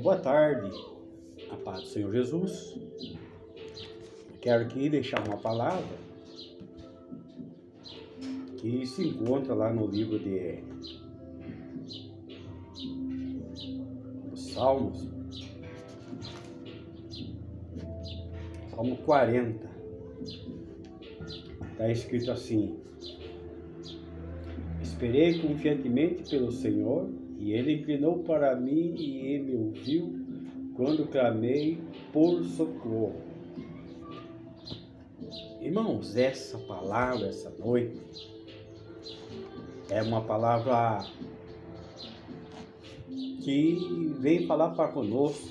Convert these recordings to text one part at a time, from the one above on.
Boa tarde, a paz do Senhor Jesus. Quero aqui deixar uma palavra que se encontra lá no livro de Salmos, Salmo 40. Está escrito assim: esperei confiantemente pelo Senhor, e Ele inclinou para mim e Ele me ouviu quando clamei por socorro. Irmãos, essa palavra, essa noite, é uma palavra que vem falar para conosco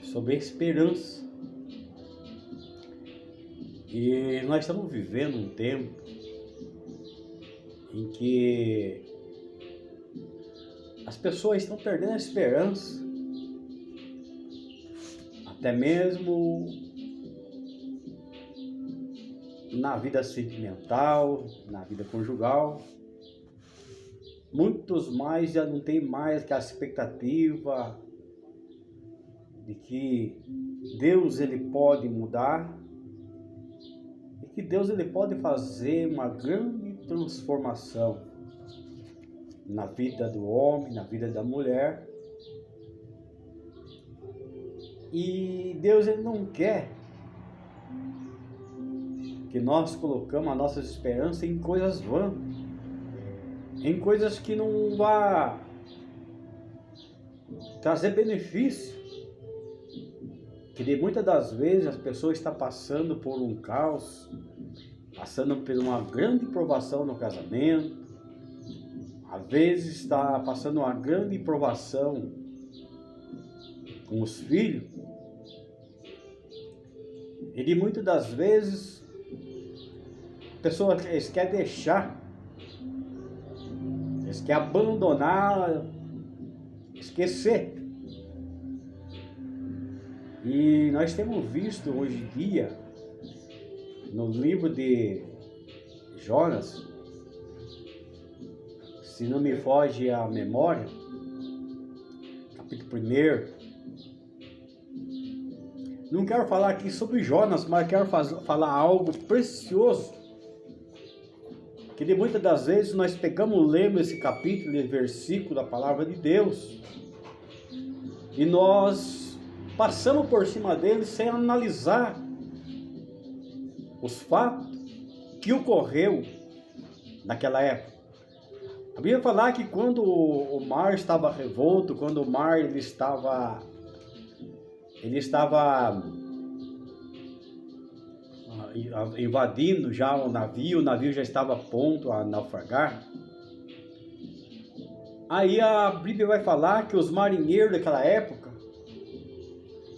sobre esperança. E nós estamos vivendo um tempo em que as pessoas estão perdendo a esperança, até mesmo na vida sentimental, na vida conjugal. Muitos mais já não tem mais aquela expectativa de que Deus ele pode mudar e que Deus ele pode fazer uma grande transformação na vida do homem, na vida da mulher. E Deus ele não quer que nós colocamos a nossa esperança em coisas vãs, em coisas que não vão trazer benefício. Que de muitas das vezes as pessoas estão passando por um caos, passando por uma grande provação no casamento, às vezes está passando uma grande provação com os filhos, e de muitas das vezes a pessoa quer deixar, eles querem abandonar, esquecer. E nós temos visto hoje em dia, no livro de Jonas, se não me foge a memória, capítulo 1. Não quero falar aqui sobre Jonas, mas quero falar algo precioso. Que de muitas das vezes nós lemos esse capítulo, esse versículo da palavra de Deus, e nós passamos por cima dele sem analisar os fatos que ocorreu naquela época. A Bíblia fala que quando o mar estava revolto, quando o mar ele estava invadindo já o navio já estava pronto a naufragar. Aí a Bíblia vai falar que os marinheiros daquela época,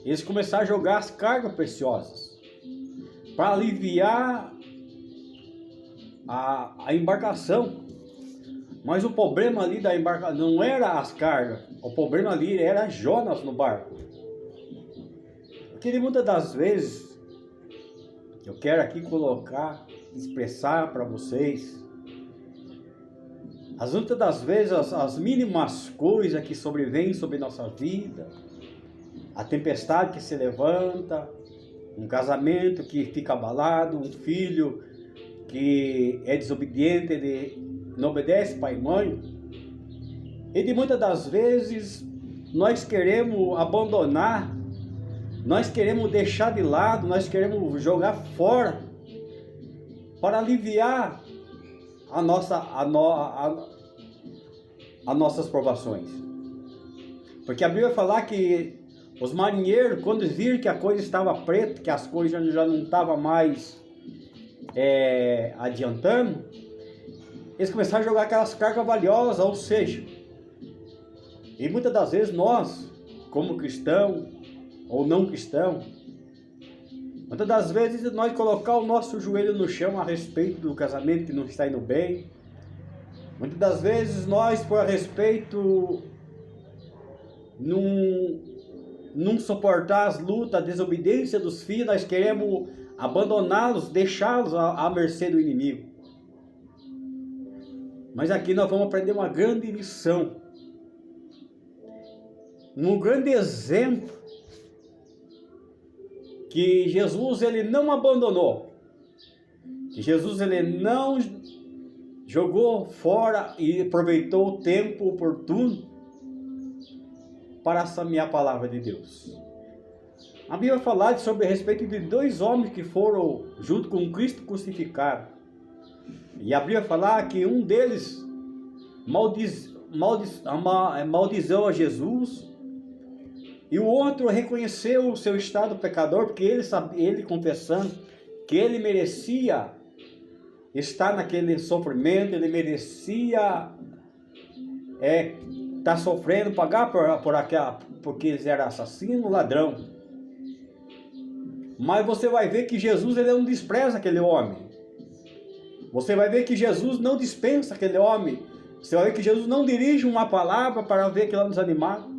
eles começaram a jogar as cargas preciosas para aliviar a embarcação. Mas o problema ali da embarcação não era as cargas, o problema ali era Jonas no barco. Porque muitas das vezes, eu quero aqui expressar para vocês, muitas das vezes as mínimas coisas que sobrevêm sobre nossa vida, a tempestade que se levanta, um casamento que fica abalado, um filho que é desobediente, ele não obedece pai e mãe, e de muitas das vezes nós queremos abandonar, nós queremos deixar de lado, nós queremos jogar fora para aliviar as nossas provações. Porque a Bíblia vai falar que os marinheiros, quando viram que a coisa estava preta, que as coisas já não estavam mais adiantando, eles começaram a jogar aquelas cargas valiosas, ou seja, e muitas das vezes nós, como cristão ou não cristão, muitas das vezes nós colocar o nosso joelho no chão a respeito do casamento que não está indo bem, muitas das vezes nós, por respeito, não suportar as lutas, a desobediência dos filhos, nós queremos abandoná-los, deixá-los à mercê do inimigo. Mas aqui nós vamos aprender uma grande lição. um grande exemplo que Jesus ele não abandonou, que Jesus ele não jogou fora e aproveitou o tempo oportuno para semear a palavra de Deus. A Bíblia fala sobre a respeito de dois homens que foram junto com Cristo crucificado. E a Bíblia fala que um deles maldizou a Jesus, e o outro reconheceu o seu estado pecador, porque ele confessando que ele merecia estar naquele sofrimento, ele merecia estar sofrendo, pagar porque ele era assassino, ladrão. Mas você vai ver que Jesus ele não despreza aquele homem. Você vai ver que Jesus não dispensa aquele homem. Você vai ver que Jesus não dirige uma palavra para ver aquele homem desanimado.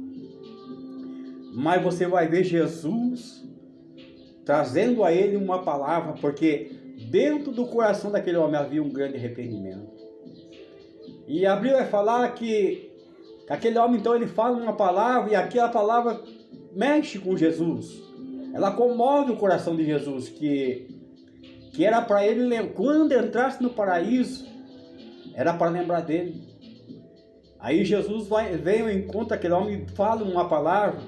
Mas você vai ver Jesus trazendo a ele uma palavra, porque dentro do coração daquele homem havia um grande arrependimento. E a Bíblia vai falar que aquele homem, então, ele fala uma palavra, e aquela palavra mexe com Jesus. Ela comove o coração de Jesus, que era para ele, quando entrasse no paraíso, era para lembrar dele. Aí Jesus vem ao encontro daquele homem e fala uma palavra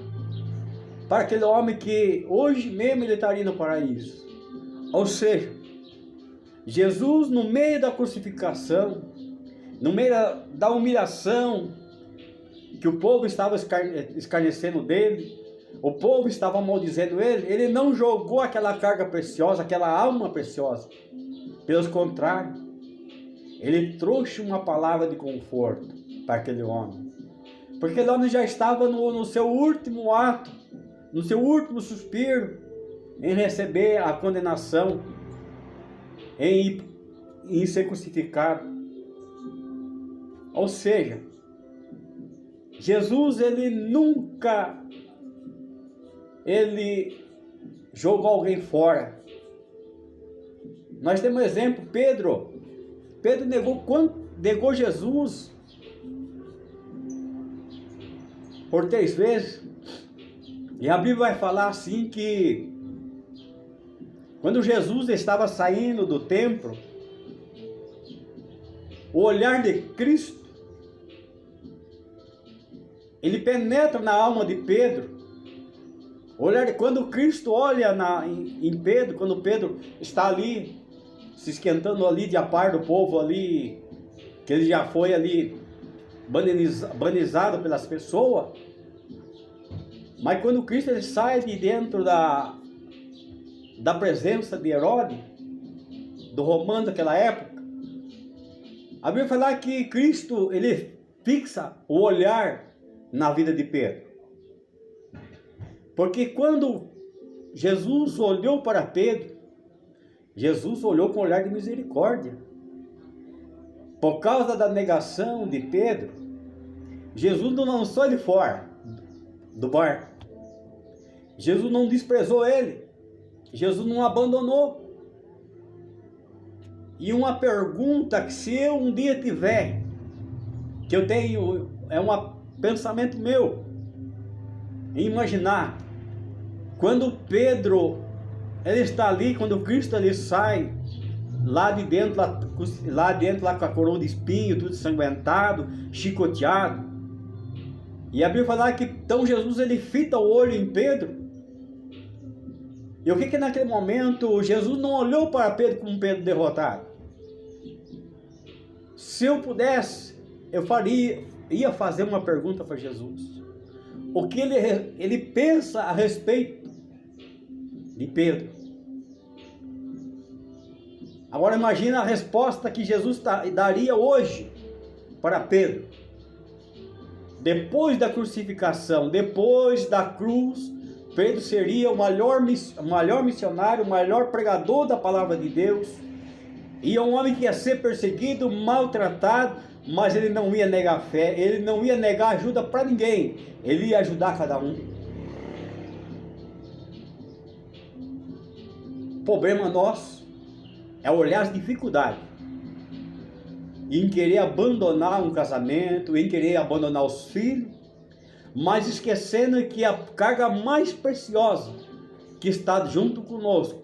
para aquele homem que hoje mesmo ele estaria no paraíso. Ou seja, Jesus, no meio da crucificação, no meio da humilhação, que o povo estava escarnecendo dele, o povo estava maldizendo ele não jogou aquela carga preciosa, aquela alma preciosa. Pelo contrário, ele trouxe uma palavra de conforto para aquele homem. Porque aquele homem já estava no seu último ato, no seu último suspiro, em receber a condenação, em ser crucificado. Ou seja, Jesus ele nunca jogou alguém fora. Nós temos um exemplo, Pedro negou Jesus por 3 vezes. E a Bíblia vai falar assim que quando Jesus estava saindo do templo, o olhar de Cristo, ele penetra na alma de Pedro. Quando Cristo olha em Pedro, quando Pedro está ali, se esquentando ali de a par do povo ali, que ele já foi ali banizado pelas pessoas, mas quando Cristo ele sai de dentro da presença de Herodes, do romano daquela época, a Bíblia fala que Cristo ele fixa o olhar na vida de Pedro. Porque quando Jesus olhou para Pedro, Jesus olhou com um olhar de misericórdia. Por causa da negação de Pedro, Jesus não lançou ele fora do barco. Jesus não desprezou ele. Jesus não abandonou. E uma pergunta que se eu um dia tiver, que eu tenho, é um pensamento meu, em imaginar, quando Pedro ele está ali, quando Cristo ele sai lá de dentro, lá com a coroa de espinho, tudo ensanguentado, chicoteado, e a Bíblia fala que então Jesus ele fita o olho em Pedro. E o que naquele momento Jesus não olhou para Pedro como Pedro derrotado? Se eu pudesse, ia fazer uma pergunta para Jesus. O que ele pensa a respeito de Pedro? Agora imagina a resposta que Jesus daria hoje para Pedro. Depois da crucificação, depois da cruz, Pedro seria o maior missionário, o maior pregador da palavra de Deus. E um homem que ia ser perseguido, maltratado, mas ele não ia negar fé, ele não ia negar ajuda para ninguém, ele ia ajudar cada um. O problema nosso é olhar as dificuldades, em querer abandonar um casamento, em querer abandonar os filhos, mas esquecendo que a carga mais preciosa que está junto conosco,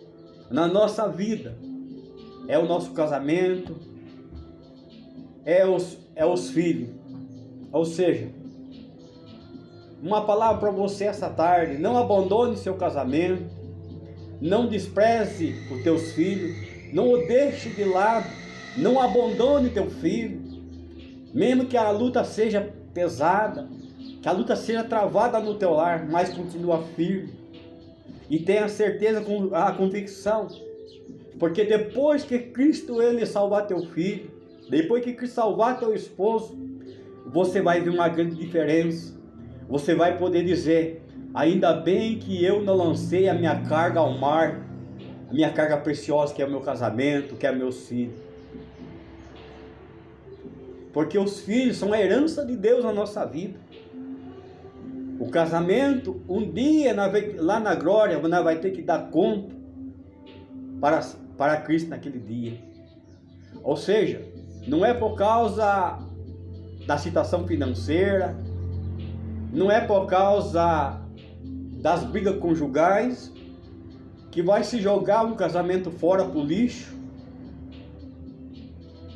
na nossa vida, é o nosso casamento, é os filhos. Ou seja, uma palavra para você essa tarde: não abandone seu casamento, não despreze os teus filhos, não o deixe de lado, não abandone teu filho, mesmo que a luta seja pesada, que a luta seja travada no teu lar, mas continua firme e tenha certeza, com a convicção, porque depois que Cristo ele salvar teu filho, depois que Cristo salvar teu esposo, você vai ver uma grande diferença. Você vai poder dizer: ainda bem que eu não lancei a minha carga ao mar, a minha carga preciosa, que é o meu casamento, que é meus filhos. Porque os filhos são a herança de Deus na nossa vida. O casamento, um dia, lá na glória, nós vai ter que dar conta para Cristo naquele dia. Ou seja, não é por causa da situação financeira, não é por causa das brigas conjugais que vai se jogar um casamento fora pro lixo,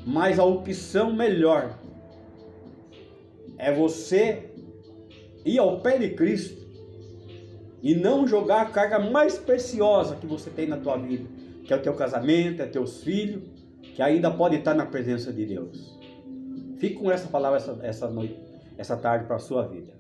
mas a opção melhor é você ir ao pé de Cristo e não jogar a carga mais preciosa que você tem na tua vida, que é o teu casamento, é teus filhos, que ainda pode estar na presença de Deus. Fique com essa palavra essa noite, essa tarde, para a sua vida.